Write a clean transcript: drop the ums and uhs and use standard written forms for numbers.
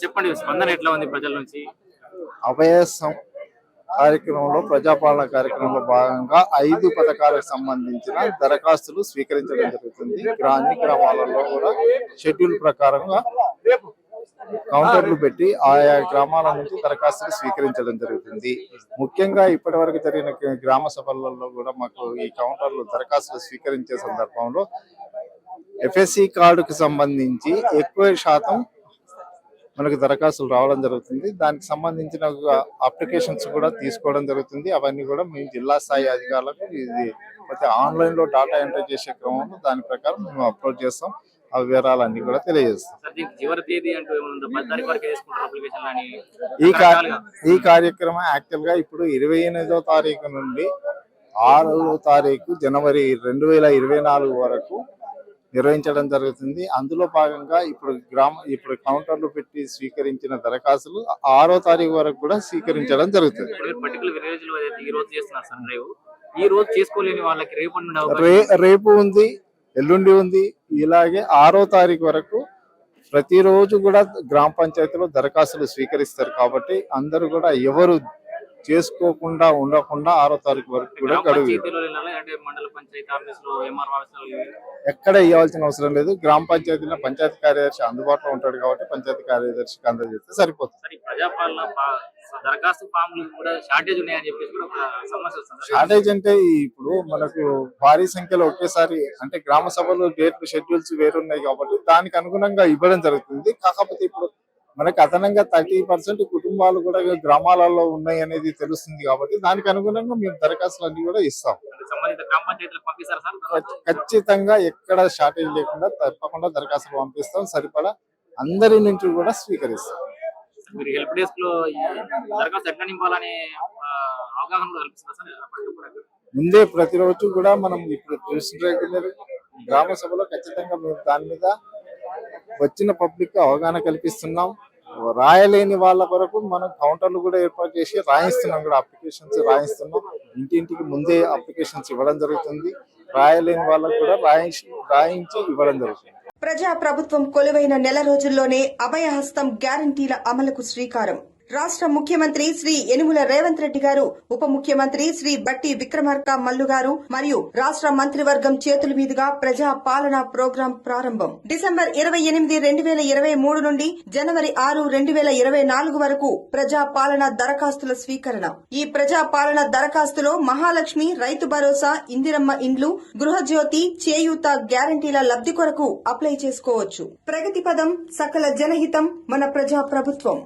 చెప్పండి, స్పందన ఎట్లా ఉంది ప్రజల నుంచి? అభయసం కార్యక్రమంలో ప్రజాపాలన కార్యక్రమంలో భాగంగా 5 పథకాలకు సంబంధించిన దరఖాస్తులు స్వీకరించడం జరుగుతుంది. అన్ని గ్రామాలలో కూడా షెడ్యూల్ ప్రకారంగా కౌంటర్లు పెట్టి ఆయా గ్రామాల నుంచి దరఖాస్తులు స్వీకరించడం జరుగుతుంది. ముఖ్యంగా ఇప్పటి వరకు జరిగిన గ్రామ సభలలో కూడా మాకు ఈ కౌంటర్లు దరఖాస్తులు స్వీకరించే సందర్భంలో ఎఫ్ఎస్సి కార్డుకు సంబంధించి ఎక్కువ శాతం మనకు దరఖాస్తులు రావడం జరుగుతుంది. దానికి సంబంధించిన అప్లికేషన్స్ కూడా తీసుకోవడం జరుగుతుంది. అవన్నీ కూడా మేము జిల్లా స్థాయి అధికారులకు ఇది ఆన్లైన్ లో డాటా ఎంట్రీ చేసే క్రమంలో దాని ప్రకారం మేము అప్లోడ్ చేస్తాం. ఆ వివరాలన్నీ కూడా తెలియజేస్తాం. ఈ కార్యక్రమం యాక్చువల్ గా ఇప్పుడు 28వ తారీఖు నుండి 6వ తారీఖు జనవరి 2024 వరకు నిర్వహించడం జరుగుతుంది. అందులో భాగంగా ఇప్పుడు కౌంటర్లు పెట్టి స్వీకరించిన దరఖాస్తులు 6వ తారీఖు వరకు కూడా స్వీకరించడం జరుగుతుంది. రేపు ఉంది, ఎల్లుండి ఉంది. ఇలాగే 6వ తారీఖు వరకు ప్రతిరోజు కూడా గ్రామ పంచాయతీలో దరఖాస్తులు స్వీకరిస్తారు. కాబట్టి అందరూ కూడా ఎవరు చేసుకోకుండా ఉండకుండా 6వ తారీఖు వరకు కూడా గడువు ఎక్కడ ఇవ్వాల్సిన అవసరం లేదు. గ్రామ పంచాయతీలో పంచాయతీ కార్యదర్శి అందుబాటులో ఉంటాడు కాబట్టి పంచాయతీ కార్యదర్శికి అందజేస్తే సరిపోతుంది. షార్టేజ్ అంటే ఇప్పుడు మనకు భారీ సంఖ్యలో ఒకేసారి అంటే గ్రామ సభలు డేట్లు షెడ్యూల్స్ వేరున్నాయి కాబట్టి దానికి అనుగుణంగా ఇవ్వడం జరుగుతుంది. కాకపోతే ఇప్పుడు మనకి అదనంగా 30% కుటుంబాలు కూడా గ్రామాలలో ఉన్నాయి అనేది తెలుస్తుంది కాబట్టి దానికి అనుగుణంగా మేము దరఖాస్తులు అన్ని కూడా ఇస్తాం. ఖచ్చితంగా ఎక్కడ షార్టేజ్ లేకుండా తప్పకుండా దరఖాస్తులు పంపిస్తాం. సరిపడా అందరి నుంచి కూడా స్వీకరిస్తాం. ముందే ప్రతిరోజు కూడా మనం ఇప్పుడు చూసిన గ్రామ సభలో ఖచ్చితంగా మేము దాని మీద వచ్చిన పబ్లిక్ అవగాహన కల్పిస్తున్నాం. రాయలేని వాళ్ళ వరకు మనం కౌంటర్లు కూడా ఏర్పాటు చేసి రాయిస్తున్నాం, కూడా అప్లికేషన్స్ రాయిస్తున్నాం. ఇంటింటికి ముందే అప్లికేషన్స్ ఇవ్వడం జరుగుతుంది. రాయలేని వాళ్ళకు కూడా రాయించి ఇవ్వడం జరుగుతుంది. ప్రజా ప్రభుత్వం కొలువైన నెల రోజుల్లోనే అభయహస్తం గ్యారంటీల అమలుకు శ్రీకారం. రాష్ట్ర ముఖ్యమంత్రి శ్రీ యనుమల రేవంత్ రెడ్డి గారు, ఉప ముఖ్యమంత్రి శ్రీ బట్టి విక్రమార్క మల్లు గారు మరియు రాష్ట్ర మంత్రివర్గం చేతుల మీదుగా ప్రజా పాలన ప్రోగ్రాం ప్రారంభం. డిసెంబర్ 28, 2023 నుండి జనవరి 6, 2024 వరకు ప్రజా పాలన దరఖాస్తుల స్వీకరణ. ఈ ప్రజా పాలన దరఖాస్తులో మహాలక్ష్మి, రైతు భరోసా, ఇందిరమ్మ ఇండ్లు, గృహజ్యోతి, చేయూత గ్యారంటీల లబ్ధి కొరకు అప్లై చేసుకోవచ్చు. ప్రగతి పదం, సకల జనహితం, మన ప్రజా ప్రభుత్వం.